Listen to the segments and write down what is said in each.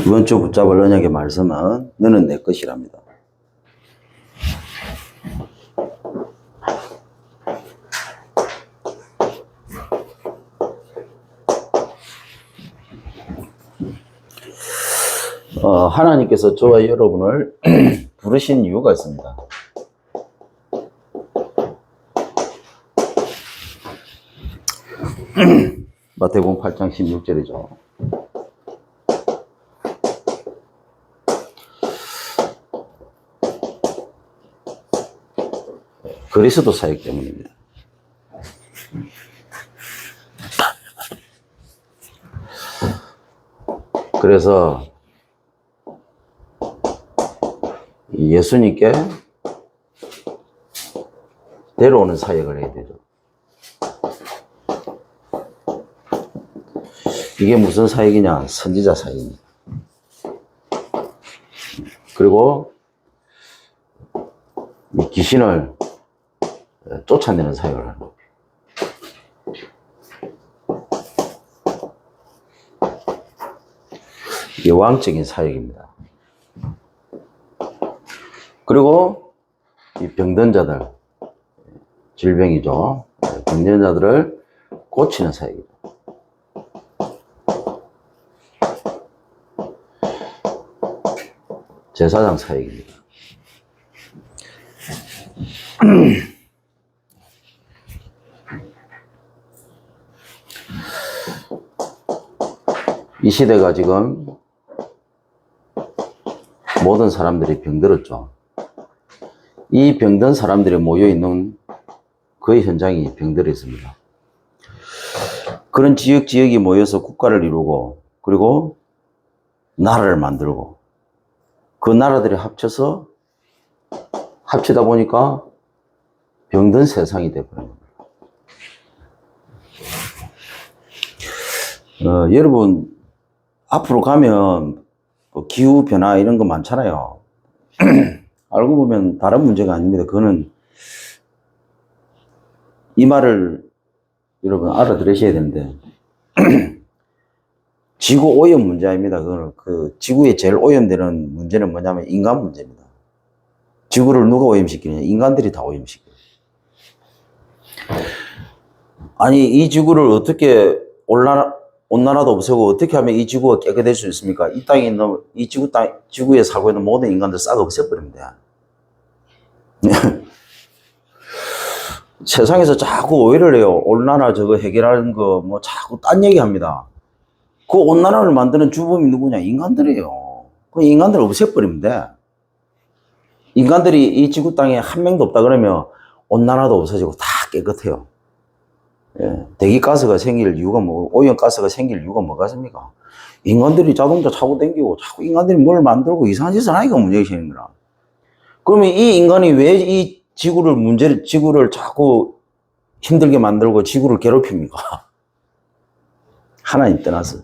이번 주 붙잡을 언약의 말씀은 너는 내 것이랍니다. 하나님께서 저와 여러분을 부르신 이유가 있습니다. 마태복음 8장 16절이죠. 그리스도 사역 때문입니다. 그래서 예수님께 데려오는 사역을 해야 되죠. 이게 무슨 사역이냐? 선지자 사역입니다. 그리고 귀신을 쫓아내는 사역을 하는 거예요. 이게 왕적인 사역입니다. 그리고 이 병든 자들, 질병이죠. 병든 자들을 고치는 사역입니다. 제사장 사역입니다. 이 시대가 지금 모든 사람들이 병들었죠. 이 병든 사람들이 모여있는 그 현장이 병들어 있습니다. 그런 지역이 모여서 국가를 이루고 그리고 나라를 만들고 그 나라들이 합치다 보니까 병든 세상이 되어버린 겁니다. 여러분 앞으로 가면 기후변화 이런 거 많잖아요. 알고 보면 다른 문제가 아닙니다. 그거는 이 말을 여러분 알아들으셔야 되는데 지구 오염 문제 아닙니다. 그거는 그 지구에 제일 오염되는 문제는 뭐냐면 인간 문제입니다. 지구를 누가 오염시키느냐? 인간들이 다 오염시켜요. 아니 이 지구를 어떻게 온난화도 없애고 어떻게 하면 이 지구가 깨끗해질 수 있습니까? 이 땅에 있는 이 지구에 살고 있는 모든 인간들 싹 없애버리면 돼. 세상에서 자꾸 오해를 해요. 온난화 저거 해결하는 거 뭐 자꾸 딴 얘기 합니다. 그 온난화를 만드는 주범이 누구냐? 인간들이에요. 그 인간들을 없애버리면 돼. 인간들이 이 지구 땅에 한 명도 없다 그러면 온난화도 없어지고 다 깨끗해요. 예. 대기가스가 생길 이유가 오염가스가 생길 이유가 뭐가 있습니까? 인간들이 자동차 차고 다니고 자꾸 인간들이 뭘 만들고 이상한 짓을 하니까 문제가 생기는 거라. 그러면 이 인간이 왜 이 지구를 자꾸 힘들게 만들고 지구를 괴롭힙니까? 하나님 떠나서.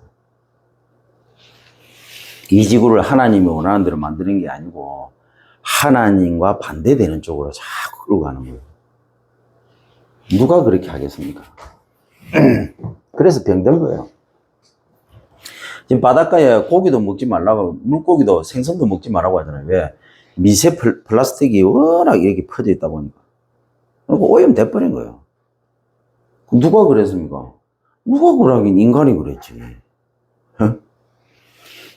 이 지구를 하나님이 원하는 대로 만드는 게 아니고 하나님과 반대되는 쪽으로 자꾸 끌고 가는 거예요. 누가 그렇게 하겠습니까? 그래서 병든 거예요. 지금 바닷가에 고기도 먹지 말라고, 물고기도 생선도 먹지 말라고 하잖아요. 왜? 미세 플라스틱이 워낙 이렇게 퍼져 있다 보니까. 오염돼 버린 거예요. 누가 그랬습니까? 누가 그러긴 인간이 그랬지.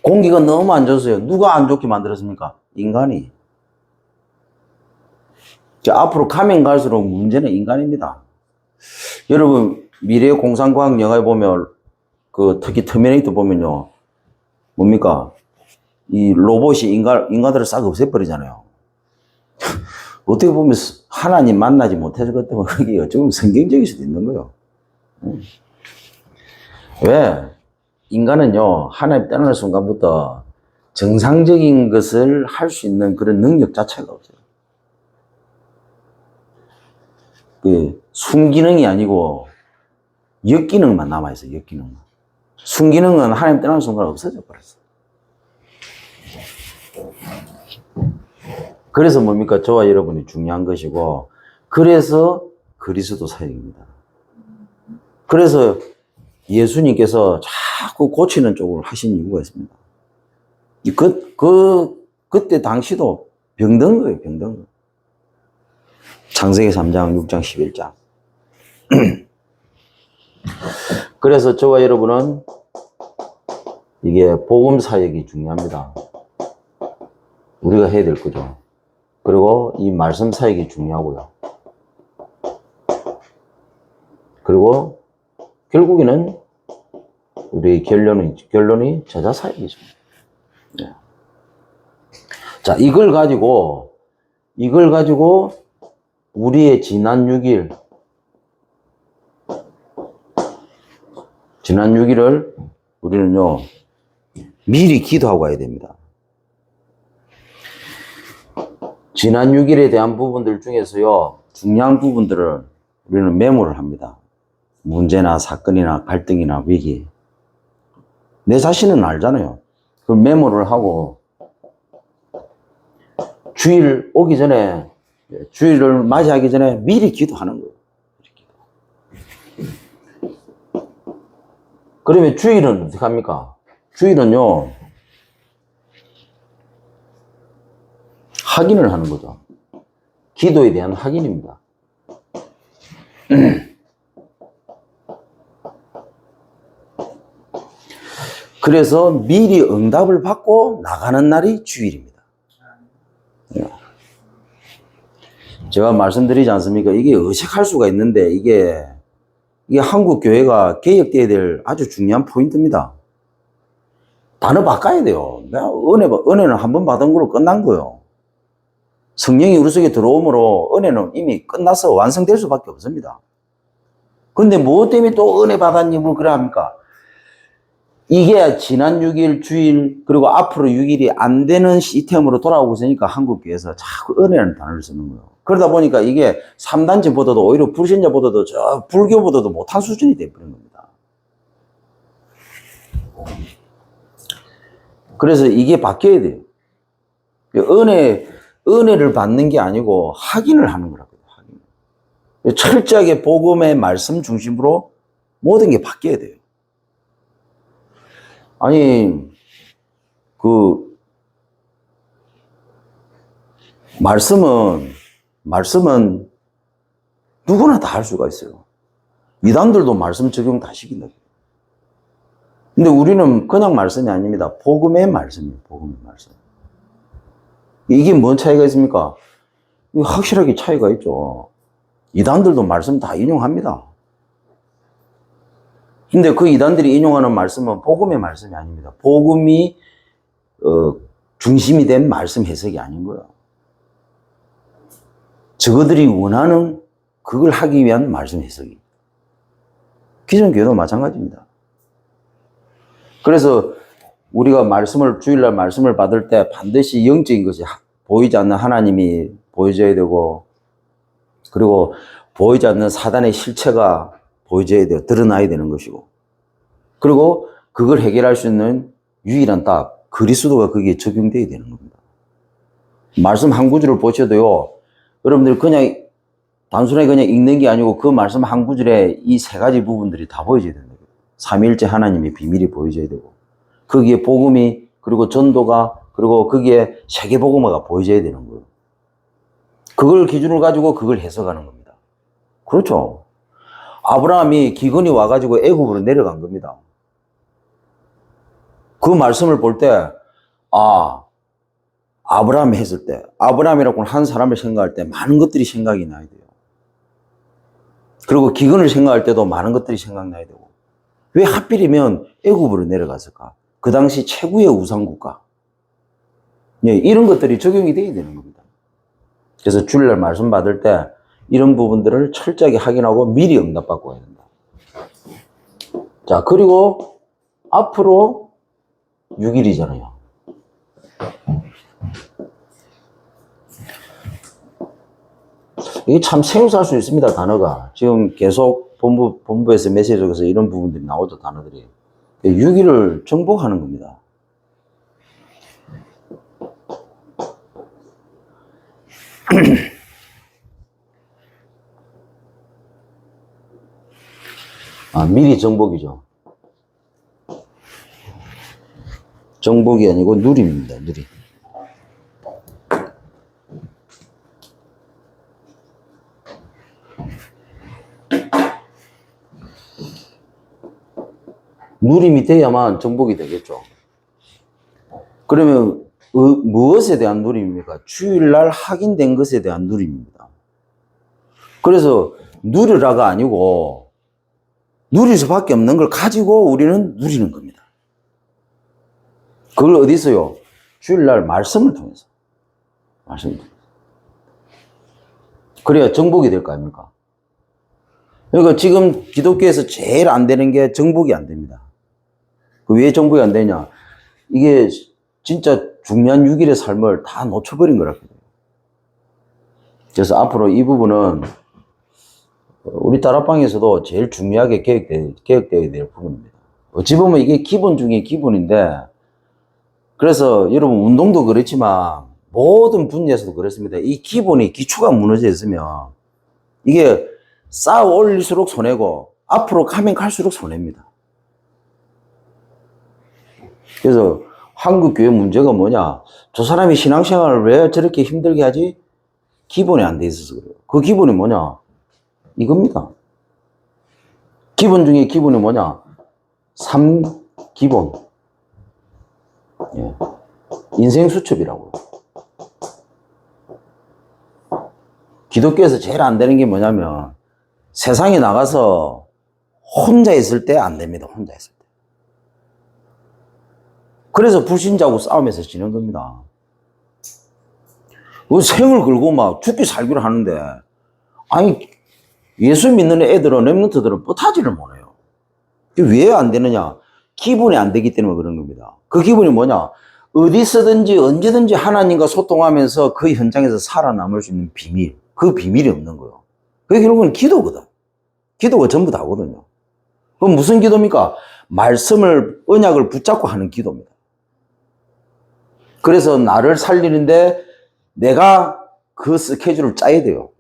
공기가 너무 안 좋았어요. 누가 안 좋게 만들었습니까? 인간이. 앞으로 가면 갈수록 문제는 인간입니다. 여러분 미래의 공상과학 영화에 보면 특히 터미네이터 보면요 뭡니까? 이 로봇이 인간들을 싹 없애버리잖아요. 어떻게 보면 하나님 만나지 못해서 그것 때문에 그게 어쩌면 성경적일 수도 있는 거예요. 왜? 인간은요 하나님 떠나는 순간부터 정상적인 것을 할 수 있는 그런 능력 자체가 없어요. 순기능이 아니고 역기능만 남아있어요. 역기능만. 순기능은 하나님 떠나는 순간 없어져 버렸어요. 그래서 뭡니까? 저와 여러분이 중요한 것이고 그래서 그리스도 사역입니다. 그래서 예수님께서 자꾸 고치는 쪽을 하신 이유가 있습니다. 그때 당시도 병든 거예요, 병든 거. 창세기 3장, 6장, 11장. 그래서 저와 여러분은 이게 복음 사역이 중요합니다. 우리가 해야 될 거죠. 그리고 이 말씀 사역이 중요하고요. 그리고 결국에는 우리의 결론이 제자 사역이죠. 네. 자, 이걸 가지고 우리의 지난 6일을 우리는요, 미리 기도하고 가야 됩니다. 지난 6일에 대한 부분들 중에서요, 중요한 부분들을 우리는 메모를 합니다. 문제나 사건이나 갈등이나 위기. 내 자신은 알잖아요. 그걸 메모를 하고, 주일 오기 전에, 주일을 맞이하기 전에 미리 기도하는 거예요. 그러면 주일은 어떻게 합니까? 주일은요, 확인을 하는 거죠. 기도에 대한 확인입니다. 그래서 미리 응답을 받고 나가는 날이 주일입니다. 제가 말씀드리지 않습니까? 이게 어색할 수가 있는데 이게 한국 교회가 개혁되어야 될 아주 중요한 포인트입니다. 단어 바꿔야 돼요. 은혜는 한 번 받은 걸로 끝난 거예요. 성령이 우리 속에 들어오므로 은혜는 이미 끝나서 완성될 수밖에 없습니다. 근데 무엇 때문에 또 은혜 받았니? 뭐 그래 합니까? 이게 지난 6일, 주일, 그리고 앞으로 6일이 안 되는 시스템으로 돌아오고 있으니까 한국교회에서 자꾸 은혜라는 단어를 쓰는 거예요. 그러다 보니까 이게 3단체보다도 오히려 불신자보다도 불교보다도 못한 수준이 되어버린 겁니다. 그래서 이게 바뀌어야 돼요. 은혜를 받는 게 아니고 확인을 하는 거라고요. 확인. 철저하게 복음의 말씀 중심으로 모든 게 바뀌어야 돼요. 아니, 말씀은 누구나 다 할 수가 있어요. 이단들도 말씀 적용 다 시킨다. 근데 우리는 그냥 말씀이 아닙니다. 복음의 말씀이에요. 복음의 말씀. 이게 뭔 차이가 있습니까? 확실하게 차이가 있죠. 이단들도 말씀 다 인용합니다. 근데 그 이단들이 인용하는 말씀은 복음의 말씀이 아닙니다. 복음이 중심이 된 말씀 해석이 아닌 거예요. 저거들이 원하는 그걸 하기 위한 말씀 해석이. 기존 교회도 마찬가지입니다. 그래서 우리가 주일날 말씀을 받을 때 반드시 영적인 것이 보이지 않는 하나님이 보여져야 되고, 그리고 보이지 않는 사단의 실체가 보여져야 돼요. 드러나야 되는 것이고. 그리고 그걸 해결할 수 있는 유일한 딱 그리스도가 거기에 적용돼야 되는 겁니다. 말씀 한 구절을 보셔도요, 여러분들 그냥 단순하게 그냥 읽는 게 아니고 그 말씀 한 구절에 이 세 가지 부분들이 다 보여져야 된다. 삼위일체 하나님의 비밀이 보여져야 되고, 거기에 복음이, 그리고 전도가, 그리고 거기에 세계복음화가 보여져야 되는 거예요. 그걸 기준으로 가지고 그걸 해석하는 겁니다. 그렇죠. 아브라함이 기근이 와가지고 애굽으로 내려간 겁니다. 그 말씀을 볼 때, 아브라함이 했을 때, 아브라함이라고 한 사람을 생각할 때 많은 것들이 생각이 나야 돼요. 그리고 기근을 생각할 때도 많은 것들이 생각나야 되고, 왜 하필이면 애굽으로 내려갔을까? 그 당시 최고의 우상국가. 이런 것들이 적용이 돼야 되는 겁니다. 그래서 주일날 말씀 받을 때 이런 부분들을 철저하게 확인하고 미리 응답받고 해야 된다. 자, 그리고 앞으로 6일이잖아요. 이게 참 생소할 수 있습니다, 단어가. 지금 계속 본부에서 메시지에서 이런 부분들이 나오죠, 단어들이. 6일을 정복하는 겁니다. 미리 정복이죠. 정복이 아니고 누림입니다. 누림. 누림이 돼야만 정복이 되겠죠. 그러면 무엇에 대한 누림입니까? 주일날 확인된 것에 대한 누림입니다. 그래서 누리라가 아니고 누릴 수밖에 없는 걸 가지고 우리는 누리는 겁니다. 그걸 어디서요? 주일날 말씀을 통해서. 말씀을 통해서. 그래야 정복이 될 거 아닙니까? 그러니까 지금 기독교에서 제일 안 되는 게 정복이 안 됩니다. 왜 정복이 안 되냐? 이게 진짜 중요한 6일의 삶을 다 놓쳐버린 거라거든요. 그래서 앞으로 이 부분은 우리 다락방에서도 제일 중요하게 개혁되어야 될 부분입니다. 어찌 보면 이게 기본 중에 기본인데, 그래서 여러분 운동도 그렇지만 모든 분야에서도 그렇습니다. 이 기본이 기초가 무너져 있으면 이게 쌓아 올릴수록 손해고 앞으로 가면 갈수록 손해입니다. 그래서 한국 교회 문제가 뭐냐? 저 사람이 신앙생활을 왜 저렇게 힘들게 하지? 기본이 안 돼 있어서 그래요. 그 기본이 뭐냐? 이겁니다. 기본 중에 기본이 뭐냐? 3기본. 예. 인생 수첩이라고요. 기독교에서 제일 안 되는 게 뭐냐면 세상에 나가서 혼자 있을 때 안 됩니다. 혼자 있을 때. 그래서 불신자하고 싸움에서 지는 겁니다. 생을 걸고 막 죽기 살기를 하는데, 아니, 예수 믿는 애들은, 랩런트들은 뻗하지를 못해요. 왜 안 되느냐? 기본이 안 되기 때문에 그런 겁니다. 그 기본이 뭐냐? 어디서든지 언제든지 하나님과 소통하면서 그 현장에서 살아남을 수 있는 비밀. 그 비밀이 없는 거예요. 그게 결국은 기도거든. 기도가 전부 다거든요. 그럼 무슨 기도입니까? 말씀을, 언약을 붙잡고 하는 기도입니다. 그래서 나를 살리는데 내가 그 스케줄을 짜야 돼요.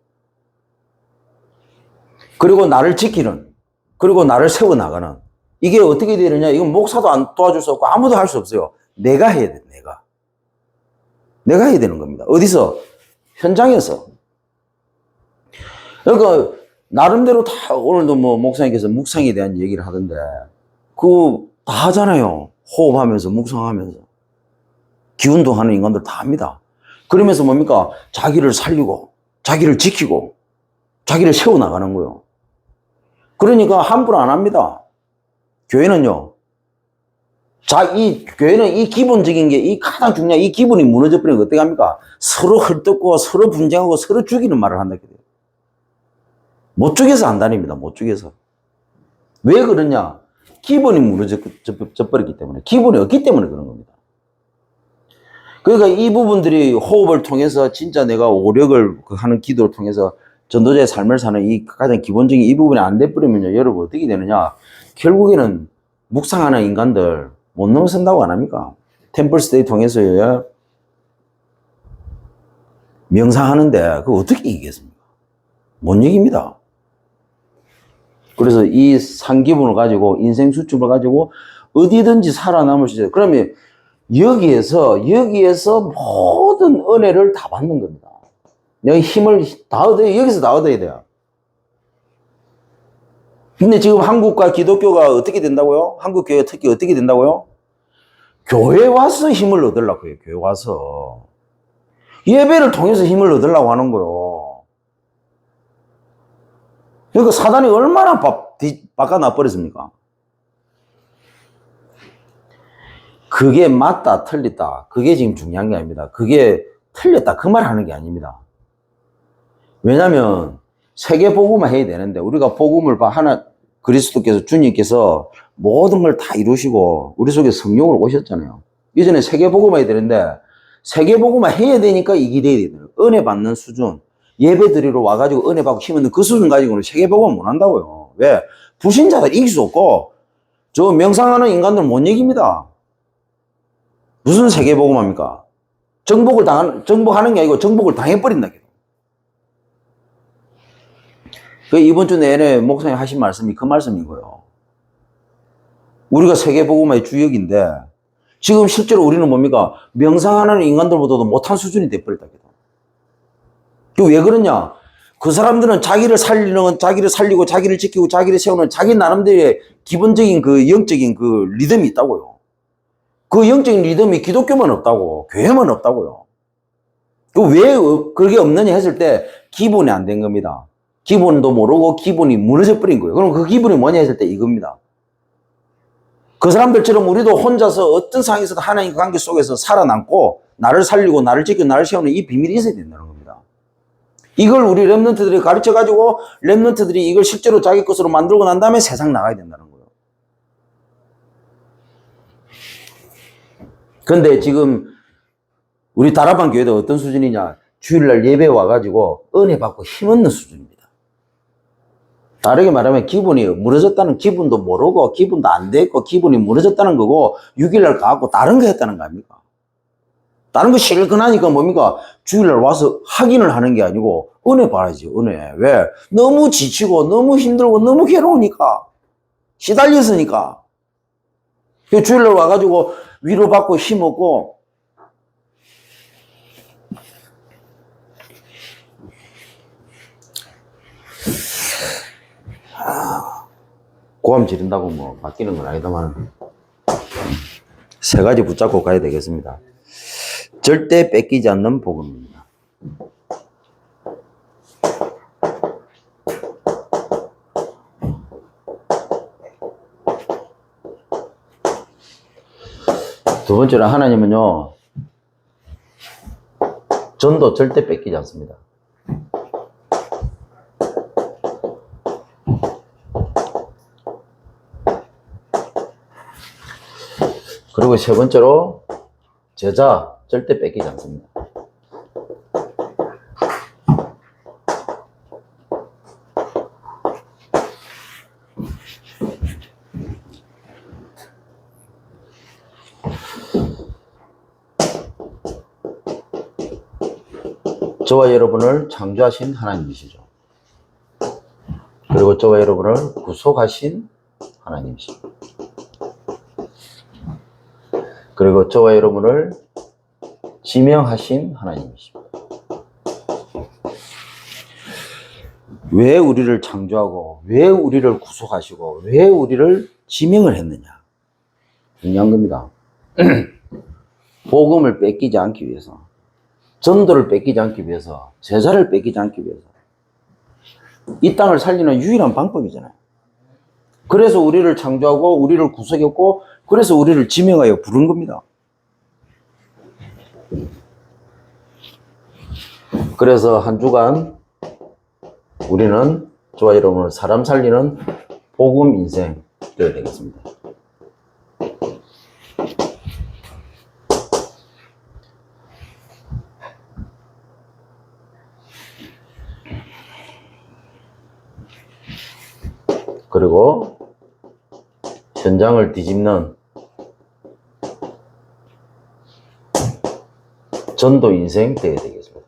그리고 나를 지키는, 그리고 나를 세워나가는. 이게 어떻게 되느냐? 이건 목사도 안 도와줄 수 없고 아무도 할 수 없어요. 내가 해야 돼, 내가. 내가 해야 되는 겁니다. 어디서? 현장에서. 그러니까, 나름대로 다, 오늘도 뭐, 목사님께서 묵상에 대한 얘기를 하던데, 다 하잖아요. 호흡하면서, 묵상하면서. 기운도 하는 인간들 다 합니다. 그러면서 뭡니까? 자기를 살리고, 자기를 지키고, 자기를 세워나가는 거예요. 그러니까 함부로 안 합니다. 교회는요. 교회는 이 기본적인 게, 이 가장 중요한 이 기본이 무너져 버리면 어떻게 합니까? 서로 헐뜯고, 서로 분쟁하고, 서로 죽이는 말을 한다. 못 죽여서 안 다닙니다. 못 죽여서. 왜 그러냐? 기본이 무너져 버렸기 때문에. 기본이 없기 때문에 그런 겁니다. 그러니까 이 부분들이 호흡을 통해서 진짜 내가 오력을 하는 기도를 통해서 전도자의 삶을 사는 이 가장 기본적인 이 부분이 안 돼버리면요. 여러분 어떻게 되느냐? 결국에는 묵상하는 인간들 못 넘어선다고 안 합니까? 템플스테이 통해서요. 명상하는데 그거 어떻게 이기겠습니까? 못 이깁니다. 그래서 이 3기본을 가지고 인생 수첩을 가지고 어디든지 살아남을 수 있어요. 그러면 여기에서 모든 은혜를 다 받는 겁니다. 내가 힘을 다 얻어야, 여기서 다 얻어야 돼요. 근데 지금 한국과 기독교가 어떻게 된다고요? 한국 교회가 특히 어떻게 된다고요? 교회 와서 힘을 얻으려고 해요. 교회 와서. 예배를 통해서 힘을 얻으려고 하는 거예요. 그러니까 사단이 얼마나 바꿔놔버렸습니까? 그게 맞다, 틀렸다. 그게 지금 중요한 게 아닙니다. 그게 틀렸다. 그 말 하는 게 아닙니다. 왜냐면, 세계 복음만 해야 되는데, 우리가 복음을 그리스도께서, 주님께서 모든 걸 다 이루시고, 우리 속에 성령으로 오셨잖아요. 이전에 세계 복음만 해야 되는데, 세계 복음만 해야 되니까 이게 돼야 돼요. 은혜 받는 수준. 예배 드리러 와가지고 은혜 받고 힘 얻는 그 수준 가지고는 세계 복음 못 한다고요. 왜? 불신자들 이길 수 없고, 저 명상하는 인간들 못 이깁니다. 무슨 세계 복음합니까? 정복하는 게 아니고 정복을 당해버린다. 그 이번 주 내내 목사님 하신 말씀이 그 말씀인 거예요. 우리가 세계복음화의 주역인데 지금 실제로 우리는 뭡니까? 명상하는 인간들보다도 못한 수준이 돼버렸다. 왜 그러냐? 그 사람들은 자기를 살리고 자기를 지키고 자기를 세우는 자기 나름대로의 기본적인 그 영적인 그 리듬이 있다고요. 그 영적인 리듬이 기독교만 없다고, 교회만 없다고요. 왜 그게 없느냐 했을 때 기본이 안 된 겁니다. 기본도 모르고 기본이 무너져 버린 거예요. 그럼 그 기본이 뭐냐 했을 때 이겁니다. 그 사람들처럼 우리도 혼자서 어떤 상황에서도 하나님과 관계 속에서 살아남고 나를 살리고 나를 지키고 나를 세우는 이 비밀이 있어야 된다는 겁니다. 이걸 우리 랩런트들이 가르쳐가지고 랩런트들이 이걸 실제로 자기 것으로 만들고 난 다음에 세상 나가야 된다는 거예요. 근데 지금 우리 다락방 교회도 어떤 수준이냐? 주일날 예배 와가지고 은혜 받고 힘없는 수준입니다. 다르게 말하면 기분이 무너졌다는 기분도 모르고 기분도 안 됐고 기분이 무너졌다는 거고 6일날 가고 다른 거 했다는 거 아닙니까? 다른 거 실컷 하니까 뭡니까? 주일날 와서 확인을 하는 게 아니고 은혜 받아야지, 은혜. 왜? 너무 지치고 너무 힘들고 너무 괴로우니까. 시달렸으니까. 주일날 와가지고 위로받고 힘없고 고함 지른다고 뭐 바뀌는 건 아니다만 세 가지 붙잡고 가야 되겠습니다. 절대 뺏기지 않는 복음입니다. 두 번째로 하나님은요, 전도 절대 뺏기지 않습니다. 그리고 세 번째로 제자 절대 뺏기지 않습니다. 저와 여러분을 창조하신 하나님이시죠. 그리고 저와 여러분을 구속하신 하나님이시죠. 그리고 저와 여러분을 지명하신 하나님이십니다. 왜 우리를 창조하고 왜 우리를 구속하시고 왜 우리를 지명을 했느냐? 중요한 겁니다. 복음을 뺏기지 않기 위해서, 전도를 뺏기지 않기 위해서, 제자를 뺏기지 않기 위해서 이 땅을 살리는 유일한 방법이잖아요. 그래서 우리를 창조하고 우리를 구속했고 그래서 우리를 지명하여 부른 겁니다. 그래서 한 주간 우리는 저와 여러분을 사람 살리는 복음 인생 되어야 되겠습니다. 그리고 현장을 뒤집는 전도 인생 되어야 되겠습니다.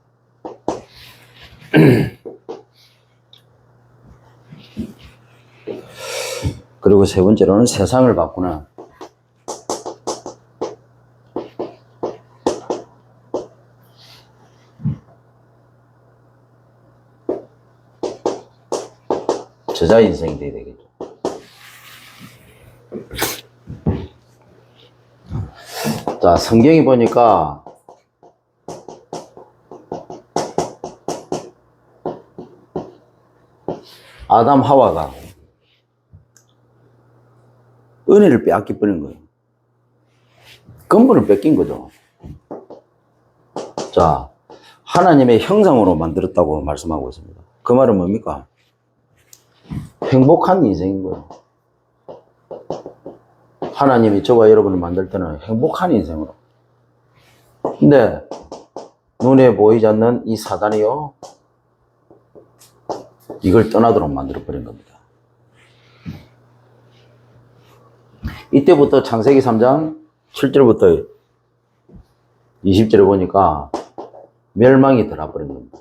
그리고 세 번째로는 세상을 바꾸는 제자 인생이 되어야 되겠죠. 자, 성경이 보니까 아담 하와가 은혜를 빼앗겨버린 거예요. 근본을 뺏긴 거죠. 자, 하나님의 형상으로 만들었다고 말씀하고 있습니다. 그 말은 뭡니까? 행복한 인생인 거예요. 하나님이 저와 여러분을 만들 때는 행복한 인생으로. 근데 눈에 보이지 않는 이 사단이요, 이걸 떠나도록 만들어버린 겁니다. 이때부터 창세기 3장 7절부터 20절에 보니까 멸망이 들어버린 겁니다.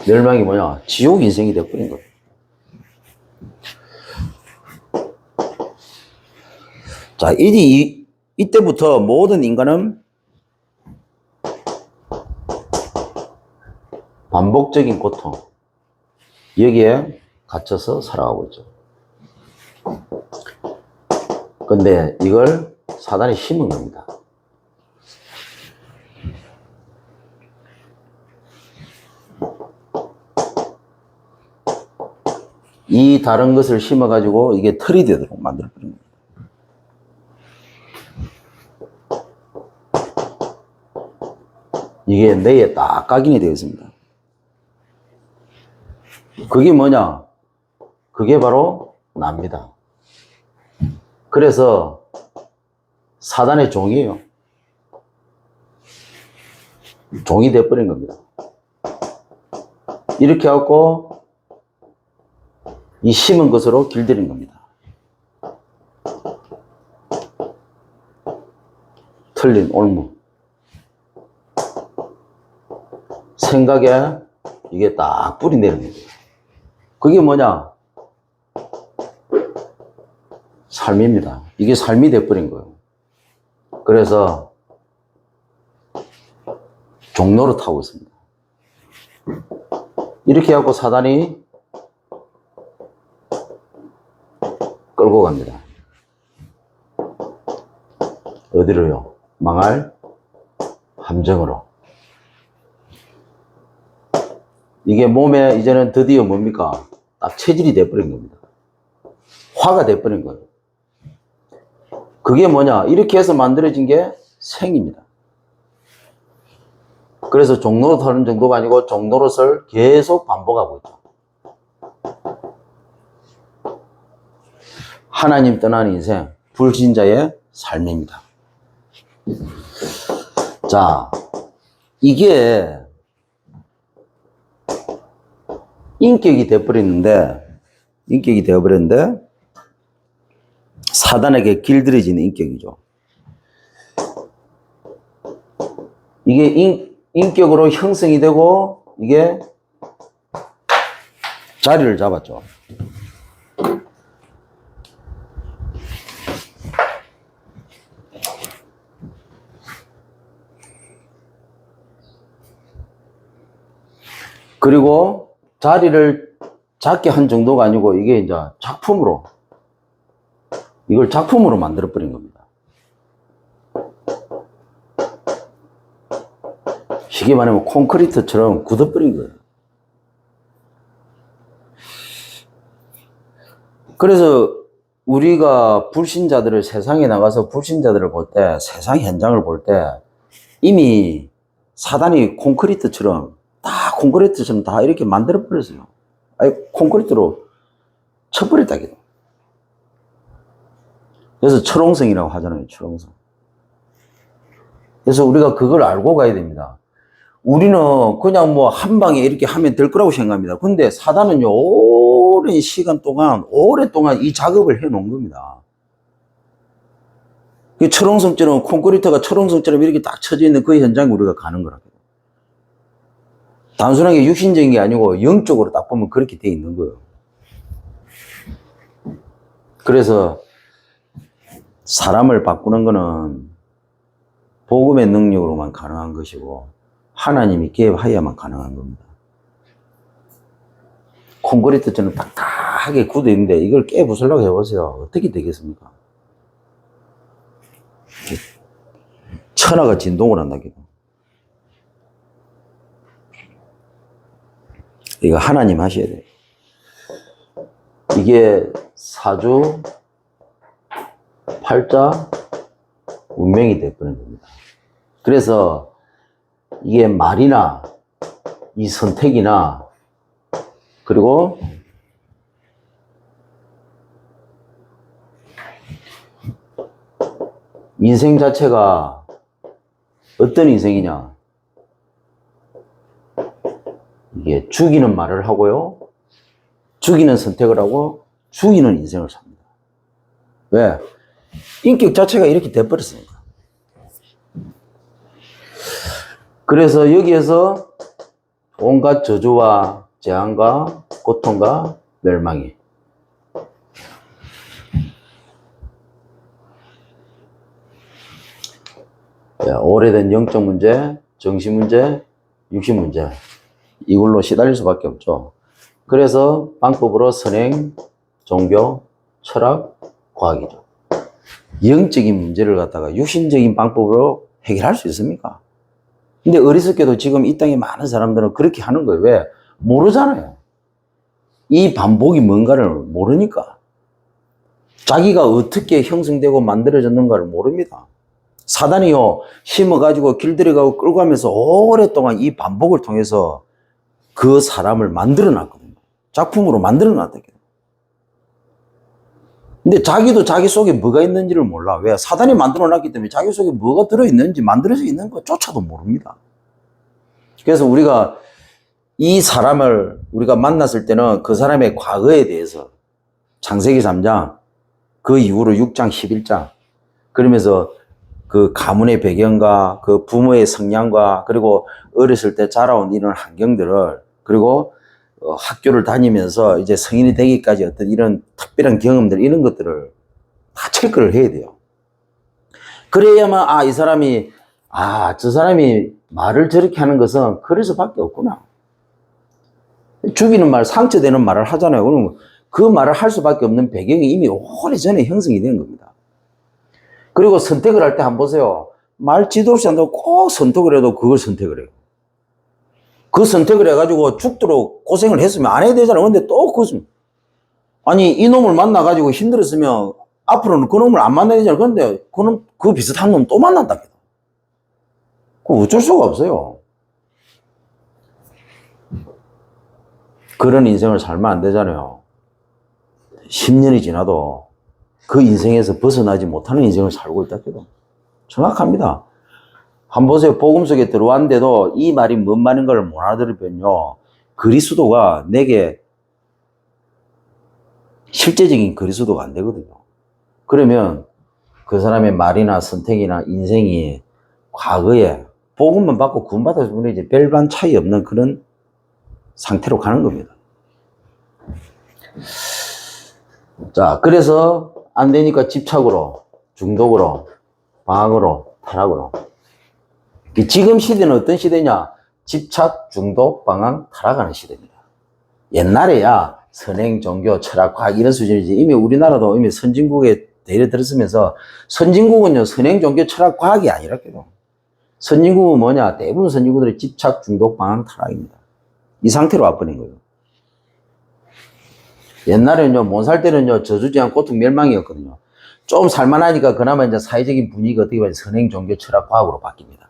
멸망이 뭐냐? 지옥 인생이 되어버린 거예요. 자, 이때부터 모든 인간은 반복적인 고통, 여기에 갇혀서 살아가고 있죠. 근데 이걸 사단이 심은 겁니다. 이 다른 것을 심어가지고 이게 털이 되도록 만들어버린 겁니다. 이게 뇌에 딱 각인이 되어 있습니다. 그게 뭐냐? 그게 바로 납니다. 그래서 사단의 종이에요. 종이 돼버린 겁니다. 이렇게 해갖고 이 심은 것으로 길들인 겁니다. 틀린 올무. 생각에 이게 딱 뿌리 내리는 거예요. 그게 뭐냐? 삶입니다. 이게 삶이 돼버린 거예요. 그래서 종로를 타고 있습니다. 이렇게 해갖고 사단이 끌고 갑니다. 어디로요? 망할 함정으로. 이게 몸에 이제는 드디어 뭡니까? 딱 체질이 돼버린 겁니다. 화가 돼버린 거예요. 그게 뭐냐? 이렇게 해서 만들어진 게 생입니다. 그래서 종로릇 하는 정도가 아니고 종로릇을 계속 반복하고 있죠. 하나님 떠나는 인생, 불신자의 삶입니다. 자, 이게 인격이 되어버렸는데 사단에게 길들여지는 인격이죠. 이게 인격으로 형성이 되고 이게 자리를 잡았죠. 그리고 자리를 잡게 한 정도가 아니고 이게 이제 이걸 작품으로 만들어버린 겁니다. 쉽게 말하면 콘크리트처럼 굳어버린 거예요. 그래서 우리가 불신자들을 세상에 나가서 불신자들을 볼 때, 세상 현장을 볼 때 이미 사단이 콘크리트처럼 다 이렇게 만들어버렸어요. 아니, 콘크리트로 쳐버렸다기도. 그래서 철옹성이라고 하잖아요, 철옹성. 그래서 우리가 그걸 알고 가야 됩니다. 우리는 그냥 뭐 한 방에 이렇게 하면 될 거라고 생각합니다. 근데 사단은요, 오랜 시간 동안, 오랫동안 이 작업을 해 놓은 겁니다. 철옹성처럼, 콘크리트가 철옹성처럼 이렇게 딱 쳐져 있는 그 현장에 우리가 가는 거라고요. 단순하게 육신적인 게 아니고 영적으로 딱 보면 그렇게 돼 있는 거예요. 그래서 사람을 바꾸는 거는 복음의 능력으로만 가능한 것이고 하나님이 개입하여야만 가능한 겁니다. 콘크리트처럼 딱딱하게 굳어 있는데 이걸 깨부수려고 해보세요. 어떻게 되겠습니까? 천하가 진동을 한다기도. 이거 하나님 하셔야 돼요. 이게 사주, 팔자, 운명이 되어버린 겁니다. 그래서 이게 말이나 이 선택이나 그리고 인생 자체가 어떤 인생이냐? 이게 죽이는 말을 하고요. 죽이는 선택을 하고 죽이는 인생을 삽니다. 왜? 인격 자체가 이렇게 돼버렸으니까. 그래서 여기에서 온갖 저주와 재앙과 고통과 멸망이 오래된 영적 문제, 정신 문제, 육신 문제, 이걸로 시달릴 수밖에 없죠. 그래서 방법으로 선행, 종교, 철학, 과학이죠. 영적인 문제를 갖다가 육신적인 방법으로 해결할 수 있습니까? 근데 어리석게도 지금 이 땅에 많은 사람들은 그렇게 하는 거예요. 왜? 모르잖아요. 이 반복이 뭔가를 모르니까. 자기가 어떻게 형성되고 만들어졌는가를 모릅니다. 사단이요, 심어가지고 길들여가고 끌고 가면서 오랫동안 이 반복을 통해서 그 사람을 만들어 놨거든요. 작품으로 만들어 놨다. 근데 자기도 자기 속에 뭐가 있는지를 몰라. 왜? 사단이 만들어 놨기 때문에 자기 속에 뭐가 들어있는지 만들어져 있는 것조차도 모릅니다. 그래서 우리가 이 사람을 우리가 만났을 때는 그 사람의 과거에 대해서 창세기 3장, 그 이후로 6장, 11장, 그러면서 그 가문의 배경과 그 부모의 성향과 그리고 어렸을 때 자라온 이런 환경들을 그리고 학교를 다니면서 이제 성인이 되기까지 어떤 이런 특별한 경험들 이런 것들을 다 체크를 해야 돼요. 그래야만 이 사람이 저 사람이 말을 저렇게 하는 것은 그래서밖에 없구나. 죽이는 말, 상처되는 말을 하잖아요. 그러면 그 말을 할 수밖에 없는 배경이 이미 오래전에 형성이 된 겁니다. 그리고 선택을 할 때 한번 보세요. 말 지도 없이 한다고 꼭 선택을 해도 그걸 선택을 해요. 그 선택을 해가지고 죽도록 고생을 했으면 안 해야 되잖아요. 근데 또 아니, 이놈을 만나가지고 힘들었으면 앞으로는 그 놈을 안 만나야 되잖아요. 그런데 그놈, 그 비슷한 놈 또 만난다. 그거 어쩔 수가 없어요. 그런 인생을 살면 안 되잖아요. 10년이 지나도 그 인생에서 벗어나지 못하는 인생을 살고 있다 해도 정확합니다. 한번 보세요. 복음 속에 들어왔는데도 이 말이 뭔 말인 걸 못 알아들으면요. 그리스도가 내게 실제적인 그리스도가 안 되거든요. 그러면 그 사람의 말이나 선택이나 인생이 과거에 복음만 받고 구원받아서 이제 별반 차이 없는 그런 상태로 가는 겁니다. 자, 그래서 안 되니까 집착으로, 중독으로, 방황으로, 타락으로. 지금 시대는 어떤 시대냐? 집착, 중독, 방황, 타락하는 시대입니다. 옛날에야 선행, 종교, 철학, 과학 이런 수준이지 이미 우리나라도 이미 선진국에 대려 들었으면서 선진국은요, 선행, 종교, 철학, 과학이 아니라고요. 선진국은 뭐냐? 대부분 선진국들의 집착, 중독, 방황, 타락입니다. 이 상태로 와버린 거예요. 옛날에는요, 못 살 때는요, 저주지한 고통 멸망이었거든요. 좀 살만하니까 그나마 이제 사회적인 분위기가 어떻게 보면 선행, 종교, 철학, 과학으로 바뀝니다.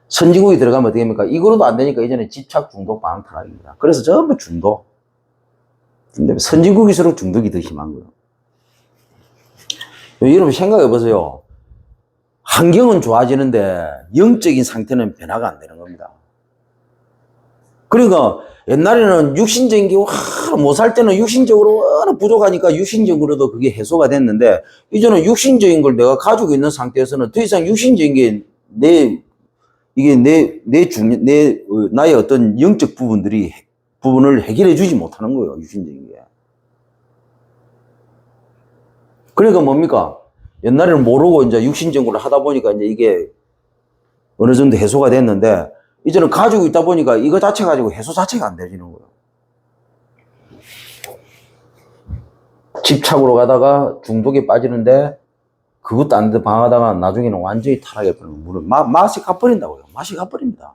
선진국이 들어가면 어떻게 됩니까? 이거로도 안 되니까 이제는 집착, 중독, 방황, 타락입니다. 그래서 전부 중독. 근데 선진국일수록 중독이 더 심한 거예요. 여러분 생각해 보세요. 환경은 좋아지는데 영적인 상태는 변화가 안 되는 겁니다. 그러니까 옛날에는 육신적인 게 못 살 때는 육신적으로 워낙 부족하니까 육신적으로도 그게 해소가 됐는데 이제는 육신적인 걸 내가 가지고 있는 상태에서는 더 이상 육신적인 게 나의 어떤 영적 부분을 해결해 주지 못하는 거예요. 육신적인 게. 그러니까 뭡니까? 옛날에는 모르고 이제 육신적으로 하다 보니까 이제 이게 어느 정도 해소가 됐는데 이제는 가지고 있다 보니까 이거 자체 가지고 해소 자체가 안 되지는 거예요. 집착으로 가다가 중독에 빠지는데 그것도 안 돼 방하다가 나중에는 완전히 타락해버리는 거예요. 맛이 가버린다고요. 맛이 가버립니다.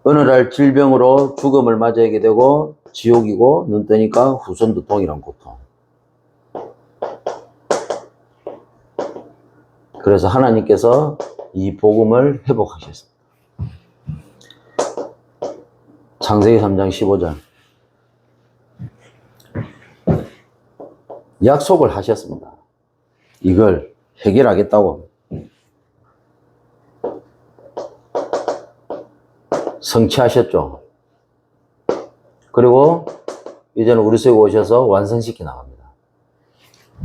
어느 날 질병으로 죽음을 맞이하게 되고 지옥이고 눈 뜨니까 후손도 동일한 고통. 그래서 하나님께서 이 복음을 회복하셨습니다. 창세기 3장 15절. 약속을 하셨습니다. 이걸 해결하겠다고. 성취하셨죠. 그리고 이제는 우리 속에 오셔서 완성시켜 나갑니다.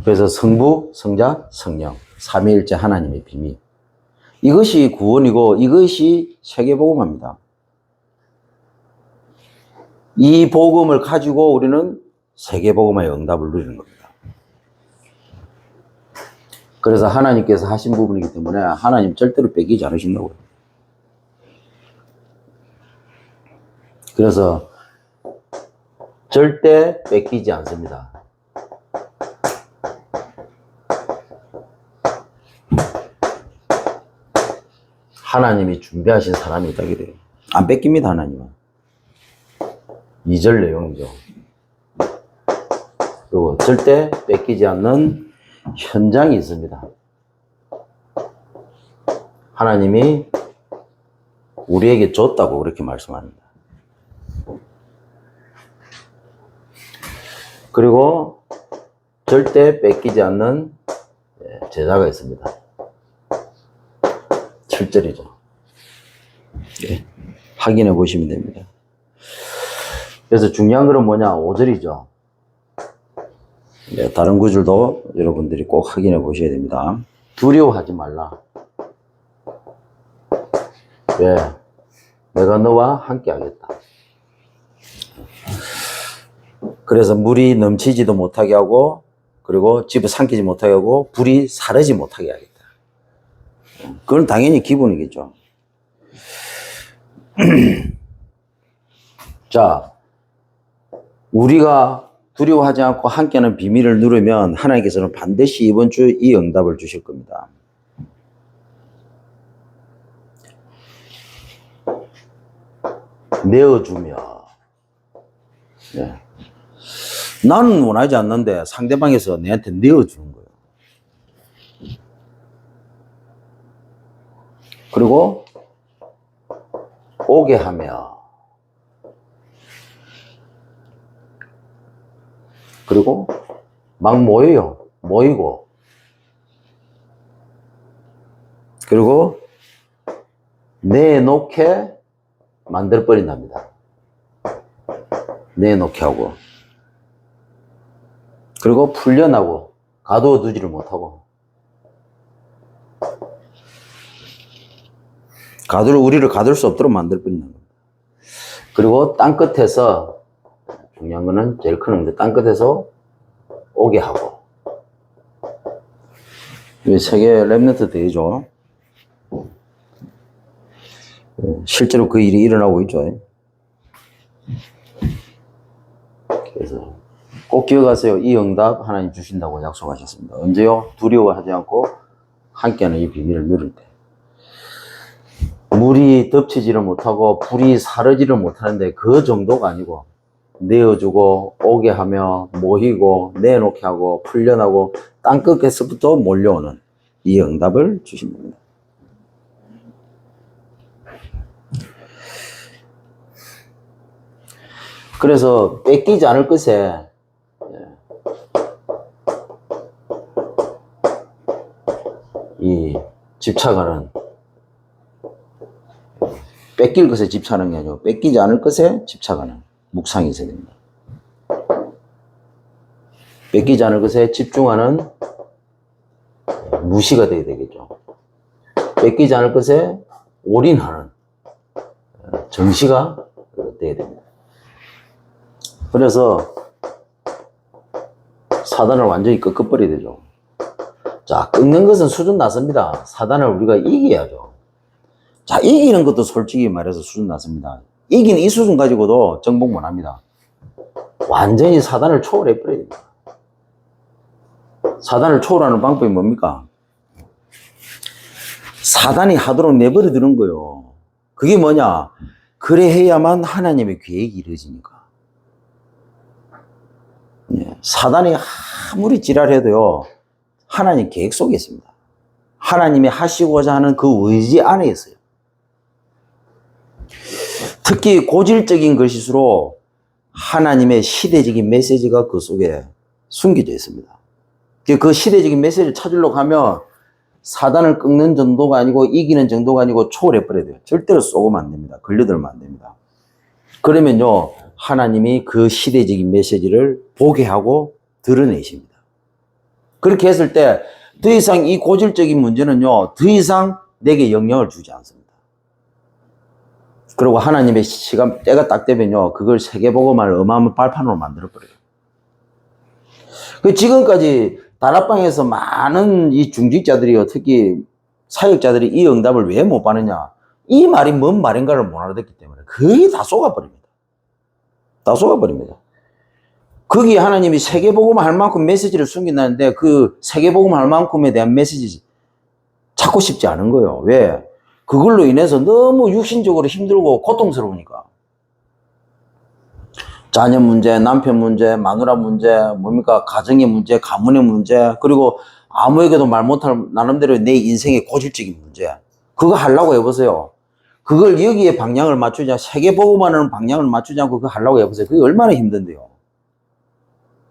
그래서 성부, 성자, 성령, 삼위일체 하나님의 비밀. 이것이 구원이고 이것이 세계복음입니다. 이 복음을 가지고 우리는 세계복음화의 응답을 누리는 겁니다. 그래서 하나님께서 하신 부분이기 때문에 하나님 절대로 뺏기지 않으신다고요. 그래서 절대 뺏기지 않습니다. 하나님이 준비하신 사람이 있다 그래요. 안 뺏깁니다, 하나님은. 2절 내용이죠. 그리고 절대 뺏기지 않는 현장이 있습니다. 하나님이 우리에게 줬다고 그렇게 말씀합니다. 그리고 절대 뺏기지 않는 제자가 있습니다. 7절이죠. 예, 확인해 보시면 됩니다. 그래서 중요한 것은 뭐냐? 5절이죠. 예, 다른 구절도 여러분들이 꼭 확인해 보셔야 됩니다. 두려워하지 말라. 왜? 내가 너와 함께 하겠다. 그래서 물이 넘치지도 못하게 하고, 그리고 집을 삼키지 못하게 하고, 불이 사르지 못하게 하겠다. 그건 당연히 기본이겠죠. 자, 우리가 두려워하지 않고 함께하는 비밀을 누르면 하나님께서는 반드시 이번 주 이 응답을 주실 겁니다. 내어주며, 네. 나는 원하지 않는데 상대방에서 내한테 내어주는 거예요. 그리고 오게 하며, 그리고 막 모여요. 모이고, 그리고 내놓게 만들어버린답니다. 내놓게 하고, 그리고 풀려나고, 가두어 두지를 못하고, 우리를 가둘 수 없도록 만들어버린다는 겁니다. 그리고 땅끝에서, 중요한 거는 제일 큰 건데, 땅끝에서 오게 하고, 세계 렘넌트 대회죠. 실제로 그 일이 일어나고 있죠. 그래서 꼭 기억하세요. 이 응답 하나님 주신다고 약속하셨습니다. 언제요? 두려워하지 않고 함께하는 이 비밀을 누릴 때. 물이 덮치지를 못하고 불이 사르지를 못하는데 그 정도가 아니고, 내어주고 오게 하며 모이고 내놓게 하고 풀려나고 땅끝에서부터 몰려오는 이 응답을 주신 겁니다. 그래서 뺏기지 않을 것에 이 집착하는, 뺏길 것에 집착하는 게 아니고 뺏기지 않을 것에 집착하는 묵상이 있어야 됩니다. 뺏기지 않을 것에 집중하는 무시가 되어야 되겠죠. 뺏기지 않을 것에 올인하는 정시가 되어야 됩니다. 그래서 사단을 완전히 꺾어버려야 되죠. 자, 꺾는 것은 수준 낮습니다. 사단을 우리가 이겨야죠. 자, 이기는 것도 솔직히 말해서 수준 낮습니다. 이기는 이 수준 가지고도 정복 못 합니다. 완전히 사단을 초월해버려야 됩니다. 사단을 초월하는 방법이 뭡니까? 사단이 하도록 내버려 두는 거예요. 그게 뭐냐? 그래 해야만 하나님의 계획이 이루어지니까. 사단이 아무리 지랄해도요, 하나님 계획 속에 있습니다. 하나님이 하시고자 하는 그 의지 안에 있어요. 특히 고질적인 것일수록 하나님의 시대적인 메시지가 그 속에 숨겨져 있습니다. 그 시대적인 메시지를 찾으려고 하면 사단을 꺾는 정도가 아니고 이기는 정도가 아니고 초월해버려야 돼요. 절대로 쏘고면 안 됩니다. 걸려들면 안 됩니다. 그러면요, 하나님이 그 시대적인 메시지를 보게 하고 드러내십니다. 그렇게 했을 때 더 이상 이 고질적인 문제는요, 더 이상 내게 영향을 주지 않습니다. 그리고 하나님의 시간, 때가 딱 되면요, 그걸 세계복음화를 어마어마한 발판으로 만들어버려요. 그 지금까지 다락방에서 많은 이 중직자들이요, 특히 사역자들이 이 응답을 왜 못 받느냐? 이 말이 뭔 말인가를 못 알아듣기 때문에 거의 다 쏟아버립니다. 다 쏟아버립니다. 거기에 하나님이 세계복음 할 만큼 메시지를 숨긴다는데 그 세계복음 할 만큼에 대한 메시지 찾고 싶지 않은 거예요. 왜? 그걸로 인해서 너무 육신적으로 힘들고 고통스러우니까. 자녀 문제, 남편 문제, 마누라 문제, 뭡니까? 가정의 문제, 가문의 문제, 그리고 아무에게도 말 못할 나름대로 내 인생의 고질적인 문제. 그거 하려고 해보세요. 그걸 여기에 방향을 맞추자, 세계복음하는 방향을 맞추지 않고 그거 하려고 해보세요. 그게 얼마나 힘든데요.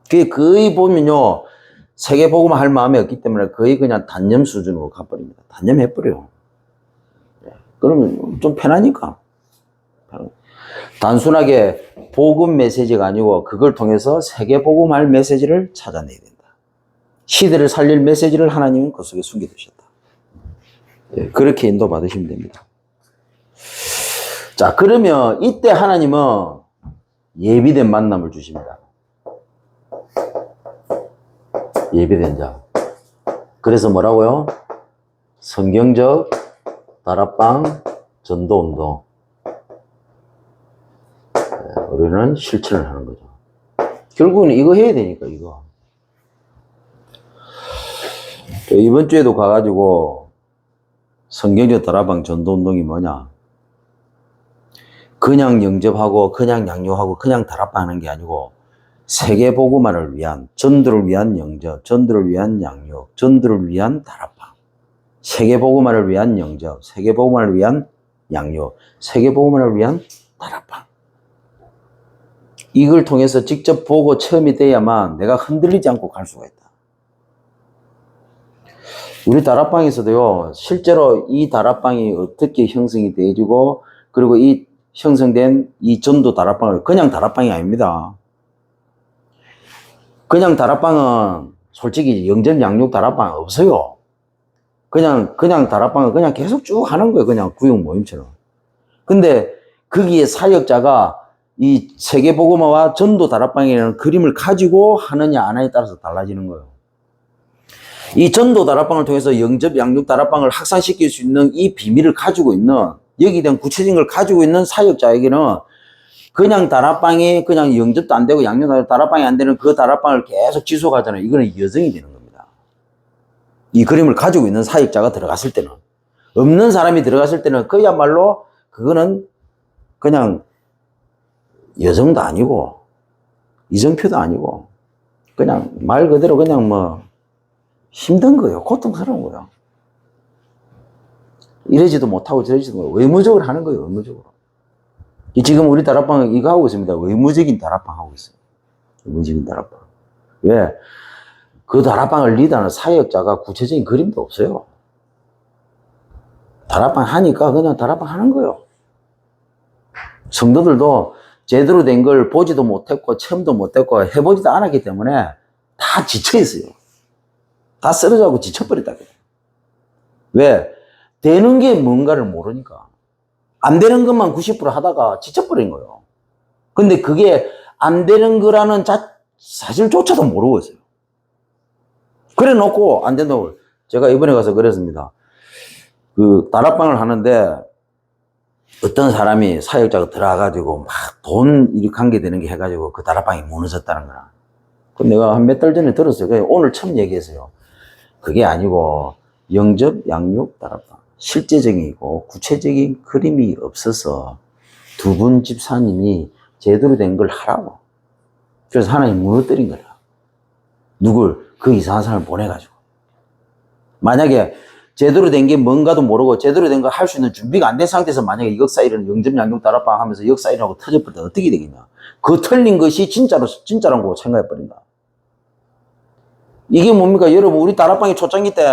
그게 거의 보면요, 세계복음 할 마음이 없기 때문에 거의 그냥 단념 수준으로 가버립니다. 단념해버려요. 그러면 좀 편하니까. 단순하게 복음 메시지가 아니고 그걸 통해서 세계복음 할 메시지를 찾아내야 된다. 시대를 살릴 메시지를 하나님은 그 속에 숨겨두셨다. 그렇게 인도받으시면 됩니다. 자, 그러면 이때 하나님은 예비된 만남을 주십니다. 예비된 자. 그래서 뭐라고요? 성경적 다락방 전도운동. 우리는 실천을 하는 거죠. 결국은 이거 해야 되니까, 이거. 이번 주에도 가가지고 성경적 다락방 전도운동이 뭐냐? 그냥 영접하고, 그냥 양육하고, 그냥 다락방 하는 게 아니고, 세계복음화를 위한, 전도를 위한 영접, 전도를 위한 양육, 전도를 위한 다락방. 세계복음화를 위한 영접, 세계복음화를 위한 양육, 세계복음화를 위한 다락방. 이걸 통해서 직접 보고 체험이 돼야만 내가 흔들리지 않고 갈 수가 있다. 우리 다락방에서도요, 실제로 이 다락방이 어떻게 형성이 되어지고, 그리고 이 형성된 이 전도 다락방을 그냥 다락방이 아닙니다. 그냥 다락방은 솔직히 영접 양육 다락방 없어요. 그냥 다락방은 그냥 계속 쭉 하는 거예요. 그냥 구역 모임처럼. 근데 거기에 사역자가 이 세계복음화와 전도 다락방이라는 그림을 가지고 하느냐 안 하느냐에 따라서 달라지는 거예요. 이 전도 다락방을 통해서 영접 양육 다락방을 확산시킬 수 있는 이 비밀을 가지고 있는, 여기에 대한 구체적인 걸 가지고 있는 사역자에게는 그냥 다락방이 그냥 영접도 안 되고 양육 다락방이 안 되는 그 다락방을 계속 지속하잖아요. 이거는 여정이 되는 겁니다. 이 그림을 가지고 있는 사역자가 들어갔을 때는. 없는 사람이 들어갔을 때는 그야말로 그거는 그냥 여정도 아니고 이정표도 아니고 그냥 말 그대로 그냥 뭐 힘든 거예요. 고통스러운 거예요. 이러지도 못하고 저러지도 못하고 의무적으로 하는 거예요. 의무적으로. 지금 우리 다락방은 이거 하고 있습니다. 의무적인 다락방 하고 있어요. 의무적인 다락방. 왜? 그 다락방을 리드하는 사역자가 구체적인 그림도 없어요. 다락방 하니까 그냥 다락방 하는 거예요. 성도들도 제대로 된 걸 보지도 못했고 체험도 못했고 해보지도 않았기 때문에 다 지쳐있어요. 다 쓰러져가고 지쳐버렸다. 왜? 되는 게 뭔가를 모르니까. 안 되는 것만 90% 하다가 지쳐버린 거예요. 근데 그게 안 되는 거라는 사실조차도 모르고 있어요. 그래 놓고 안 된다고. 제가 이번에 가서 그랬습니다. 그 다락방을 하는데 어떤 사람이 사역자가 들어와가지고 막 돈 이렇게 관계되는 게 해가지고 그 다락방이 무너졌다는 거라. 그 내가 한 몇 달 전에 들었어요. 그래서 오늘 처음 얘기했어요. 그게 아니고 영접, 양육, 다락방. 실제적이고 구체적인 그림이 없어서 두 분 집사님이 제대로 된 걸 하라고. 그래서 하나님 무너뜨린 거라. 누굴? 그 이상한 사람을 보내가지고. 만약에 제대로 된 게 뭔가도 모르고 제대로 된 거 할 수 있는 준비가 안 된 상태에서 만약에 역사일은 영접 양육 다락방 하면서 역사일하고 터져버리면 어떻게 되겠냐. 그 틀린 것이 진짜라고 생각해버린다. 이게 뭡니까? 여러분, 우리 다락방이 초창기 때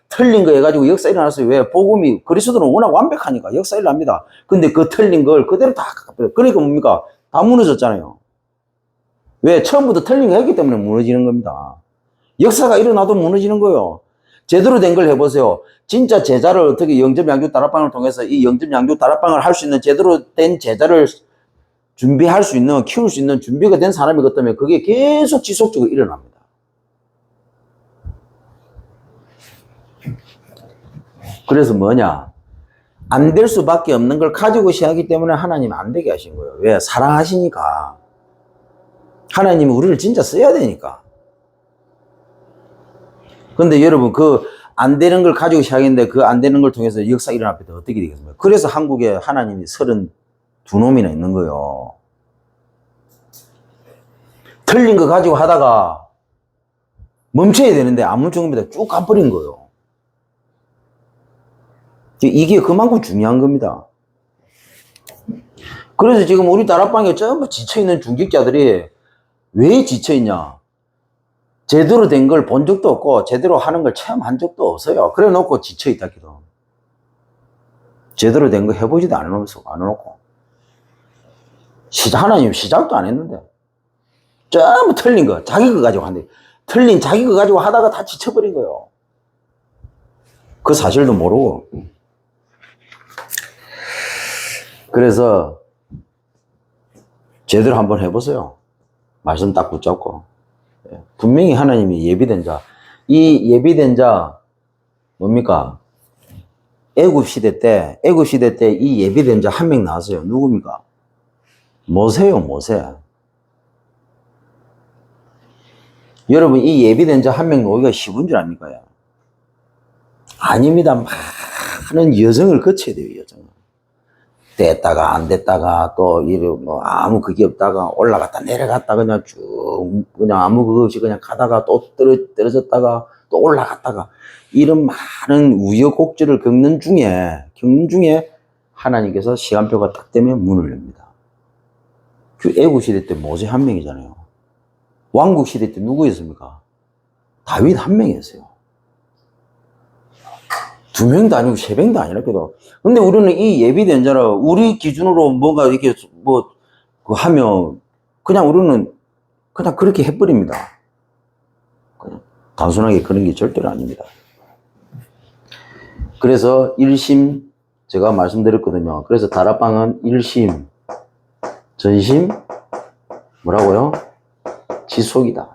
틀린 거 해가지고 역사 일어났어요. 왜? 복음이, 그리스도는 워낙 완벽하니까 역사 일어납니다. 근데 그 틀린 걸 그대로 다 갚아요. 그러니까 뭡니까? 다 무너졌잖아요. 왜? 처음부터 틀린 거 했기 때문에 무너지는 겁니다. 역사가 일어나도 무너지는 거예요. 제대로 된 걸 해보세요. 진짜 제자를 어떻게 영접 양육 다락방을 통해서 이 영접 양육 다락방을 할 수 있는 제대로 된 제자를 준비할 수 있는, 키울 수 있는 준비가 된 사람이기 때문에 그게 계속 지속적으로 일어납니다. 그래서 뭐냐? 안 될 수밖에 없는 걸 가지고 시작하기 때문에 하나님은 안 되게 하신 거예요. 왜? 사랑하시니까. 하나님은 우리를 진짜 써야 되니까. 근데 여러분, 그 안 되는 걸 가지고 시작했는데 그 안 되는 걸 통해서 역사 일어날 때 어떻게 되겠습니까? 그래서 한국에 하나님이 32놈이나 있는 거예요. 틀린 거 가지고 하다가 멈춰야 되는데 안 멈춘 겁니다. 쭉 가버린 거예요. 이게 그만큼 중요한 겁니다. 그래서 지금 우리 다락방에 전부 지쳐있는 중직자들이 왜 지쳐있냐? 제대로 된 걸 본 적도 없고 제대로 하는 걸 체험한 적도 없어요. 그래 놓고 지쳐있다 기도. 제대로 된 거 해보지도 안 해놓고 하나님 시작도 안 했는데 전부 틀린 거 자기 거 가지고 한대. 틀린 자기 거 가지고 하다가 다 지쳐버린 거예요. 그 사실도 모르고. 그래서 제대로 한번 해보세요. 말씀 딱 붙잡고. 분명히 하나님이 예비된 자. 이 예비된 자 뭡니까? 애굽 시대 때 이 예비된 자 한 명 나왔어요. 누굽니까? 모세요, 모세. 여러분, 이 예비된 자 한 명 놓기가 쉬운 줄 압니까? 아닙니다. 많은 여정을 거쳐야 돼요, 여정을. 됐다가 안 됐다가 또 뭐 아무 그게 없다가 올라갔다 내려갔다 그냥 쭉 그냥 아무 그거 없이 그냥 가다가 또 떨어졌다가 또 올라갔다가 이런 많은 우여곡절을 겪는 중에 하나님께서 시간표가 딱 되면 문을 엽니다. 그 애국 시대 때 모세 한 명이잖아요. 왕국 시대 때 누구였습니까? 다윗 한 명이었어요. 2명도 아니고 3명도 아니라도. 근데 우리는 이 예비된 자라 우리 기준으로 뭔가 이렇게 뭐 하면 그냥 우리는 그냥 그렇게 해버립니다. 그냥 단순하게 그런 게 절대로 아닙니다. 그래서 1심 제가 말씀드렸거든요. 그래서 다락방은 1심, 전심, 뭐라고요? 지속이다.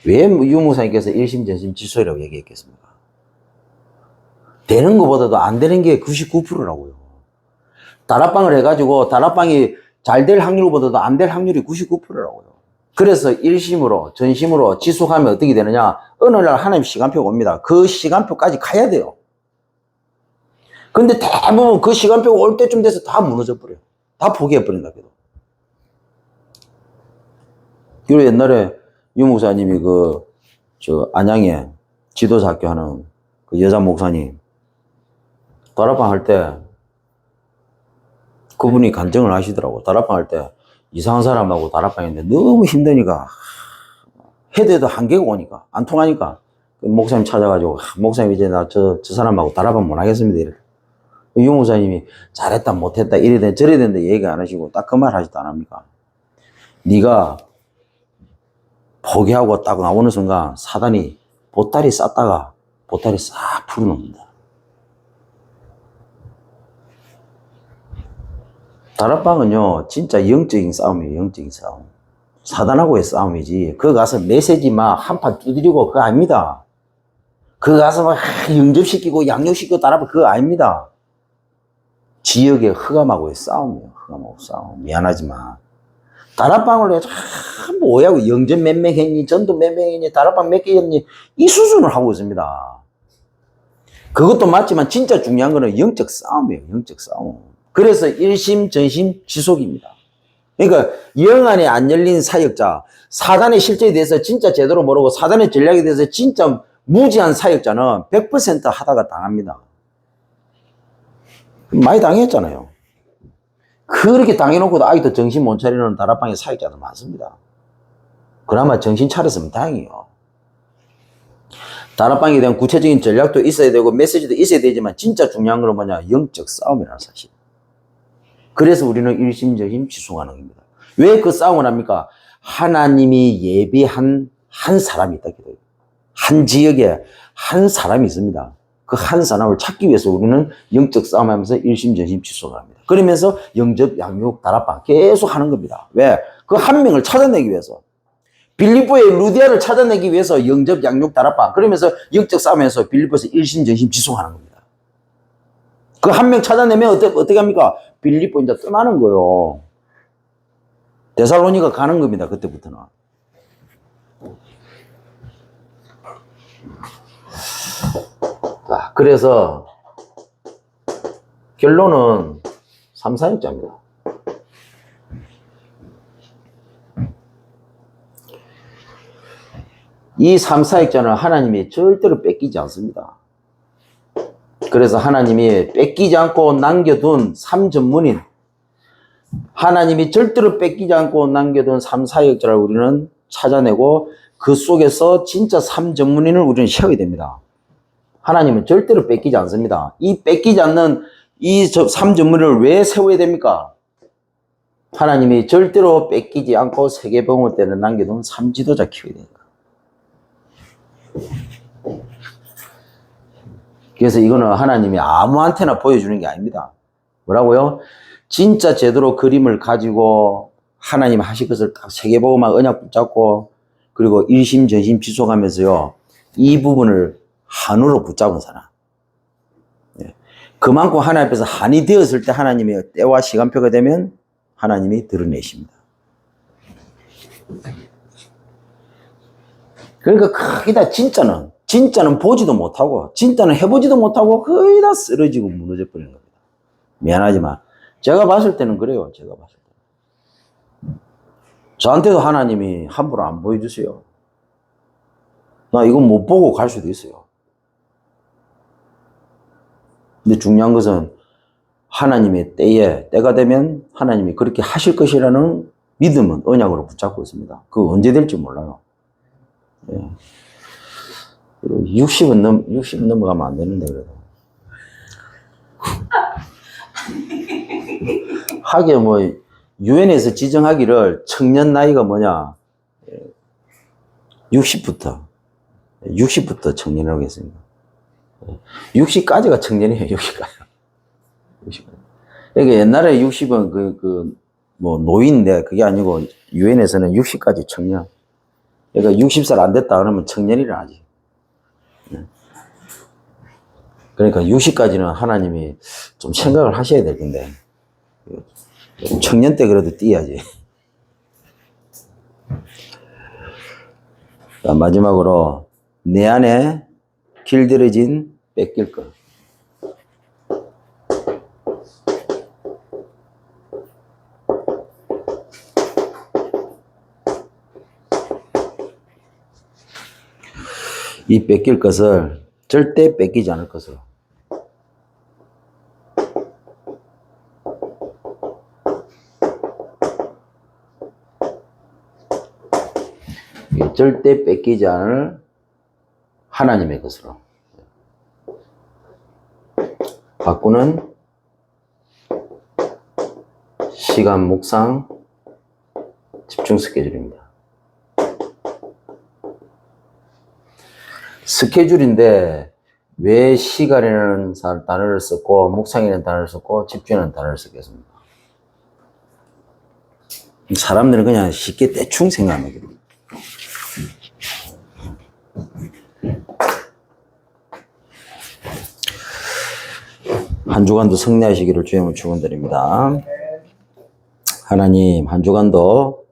왜 유무사님께서 1심, 전심, 지속이라고 얘기했겠습니까? 되는 것보다도 안 되는 게 99%라고요. 다락방을 해가지고 다락방이 잘 될 확률보다도 안 될 확률이 99%라고요. 그래서 1심으로 전심으로 지속하면 어떻게 되느냐? 어느 날 하나님 시간표가 옵니다. 그 시간표까지 가야 돼요. 근데 대부분 그 시간표가 올 때쯤 돼서 다 무너져 버려요. 다 포기해 버린다. 그리고 옛날에 유 목사님이 안양에 지도자 학교 하는 그 여자 목사님 다락방 할 때 그분이 간증을 하시더라고. 다락방 할 때 이상한 사람하고 다락방 했는데 너무 힘드니까 해대도 한계가 오니까 안 통하니까 목사님 찾아가지고 목사님 이제 나 저 사람하고 다락방 못 하겠습니다. 이래. 유 목사님이 잘했다 못했다 이래든 저래든 얘기 안 하시고 딱 그 말 하지도 않습니까? 네가 포기하고 딱 나오는 순간 사단이 보따리 쌌다가 보따리 싹 풀어놓는다. 다락방은요 진짜 영적인 싸움이에요. 영적인 싸움. 사단하고의 싸움이지. 그 가서 메시지 막 한판 두드리고 그거 아닙니다. 그 가서 막 영접시키고 양육시키고 다락방 그거 아닙니다. 지역의 흑암하고의 싸움이에요. 흑암하고 싸움. 미안하지만 다락방을 해서 뭐야고 영접 몇 명 했니? 전도 몇 명 했니? 다락방 몇 개 했니? 이 수준을 하고 있습니다. 그것도 맞지만 진짜 중요한 거는 영적 싸움이에요. 영적 싸움. 그래서 1심, 전심, 지속입니다. 그러니까 영 안에 안 열린 사역자, 사단의 실제에 대해서 진짜 제대로 모르고 사단의 전략에 대해서 진짜 무지한 사역자는 100% 하다가 당합니다. 많이 당했잖아요. 그렇게 당해놓고도 아직도 정신 못 차리는 다락방의 사역자도 많습니다. 그나마 정신 차렸으면 다행이에요. 다락방에 대한 구체적인 전략도 있어야 되고 메시지도 있어야 되지만 진짜 중요한 건 뭐냐? 영적 싸움이라는 사실. 그래서 우리는 일심전심 지속하는 겁니다. 왜 그 싸움을 합니까? 하나님이 예비한 한 사람이 있다. 한 지역에 한 사람이 있습니다. 그 한 사람을 찾기 위해서 우리는 영적 싸움하면서 일심전심 지속을 합니다. 그러면서 영접, 양육, 다락방 계속 하는 겁니다. 왜? 그 한 명을 찾아내기 위해서. 빌립보의 루디아를 찾아내기 위해서 영접, 양육, 다락방. 그러면서 영적 싸움에서 빌립보에서 일심전심 지속하는 겁니다. 그 한 명 찾아내면 어떻게 합니까? 빌립보 이제 떠나는 거요. 데살로니가 가는 겁니다. 그때부터는. 자, 그래서 결론은 3, 4역자입니다. 이 3, 4역자는 하나님이 절대로 뺏기지 않습니다. 그래서 하나님이 뺏기지 않고 남겨둔 3전문인, 하나님이 절대로 뺏기지 않고 남겨둔 3, 4역자를 우리는 찾아내고 그 속에서 진짜 3전문인을 우리는 세워야 됩니다. 하나님은 절대로 뺏기지 않습니다. 이 뺏기지 않는 이 3전문인을 왜 세워야 됩니까? 하나님이 절대로 뺏기지 않고 세계복음을 때는 남겨둔 3지도자 키워야 됩니다. 그래서 이거는 하나님이 아무한테나 보여주는 게 아닙니다. 뭐라고요? 진짜 제대로 그림을 가지고 하나님 하실 것을 딱 세계복음만 언약 붙잡고 그리고 일심전심 지속하면서요. 이 부분을 한으로 붙잡은 사람. 그만큼 하나님 앞에서 한이 되었을 때 하나님의 때와 시간표가 되면 하나님이 드러내십니다. 그러니까 거의 다 진짜는 보지도 못하고 진짜는 해보지도 못하고 거의 다 쓰러지고 무너져 버리는 겁니다. 미안하지만 제가 봤을 때는 그래요. 제가 봤을 때 저한테도 하나님이 함부로 안 보여주세요. 나 이거 못 보고 갈 수도 있어요. 근데 중요한 것은 하나님의 때가 되면 하나님이 그렇게 하실 것이라는 믿음은 언약으로 붙잡고 있습니다. 그거 언제 될지 몰라요. 60은 넘어가면 안 되는데, 그래도. 하게 유엔에서 지정하기를 청년 나이가 뭐냐, 60부터 청년이라고 했습니다. 60까지가 청년이에요, 60까지. 그러니까 옛날에 60은 노인인데, 그게 아니고, 유엔에서는 60까지 청년. 그러니까 60살 안 됐다 그러면 청년이라 하지. 그러니까 60까지는 하나님이 좀 생각을 하셔야 될 건데, 청년 때 그래도 뛰어야지. 자, 마지막으로, 내 안에 길들여진 뺏길 것. 이 뺏길 것을 절대 뺏기지 않을 것으로. 절대 뺏기지 않을 하나님의 것으로. 바꾸는 시간 묵상 집중 스케줄입니다. 스케줄인데 왜 시간에는 단어를 썼고 묵상에는 단어를 썼고 집중에는 단어를 썼겠습니까? 사람들은 그냥 쉽게 대충 생각합니다. 한 주간도 승리하시기를 주님을 축원드립니다. 하나님, 한 주간도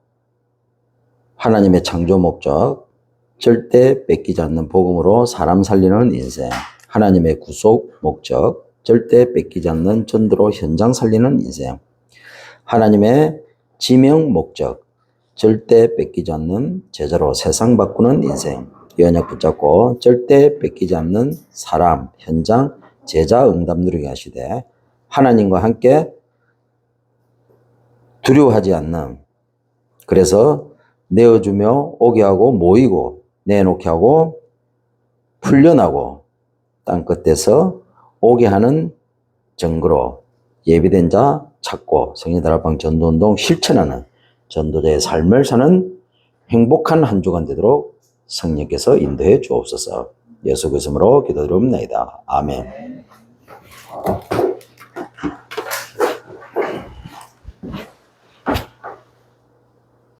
하나님의 창조 목적, 절대 뺏기지 않는 복음으로 사람 살리는 인생, 하나님의 구속 목적, 절대 뺏기지 않는 전도로 현장 살리는 인생, 하나님의 지명 목적, 절대 뺏기지 않는 제자로 세상 바꾸는 인생, 이 언약 붙잡고 절대 뺏기지 않는 사람, 현장, 제자 응답 누리게 하시되 하나님과 함께 두려워하지 않는, 그래서 내어주며 오게 하고 모이고 내놓게 하고 풀려나고 땅끝에서 오게 하는 증거로 예비된 자 찾고 성인다락방 전도운동 실천하는 전도자의 삶을 사는 행복한 한 주간 되도록 성령께서 인도해 주옵소서. 예수 그리스도로 기도드립니다. 아멘.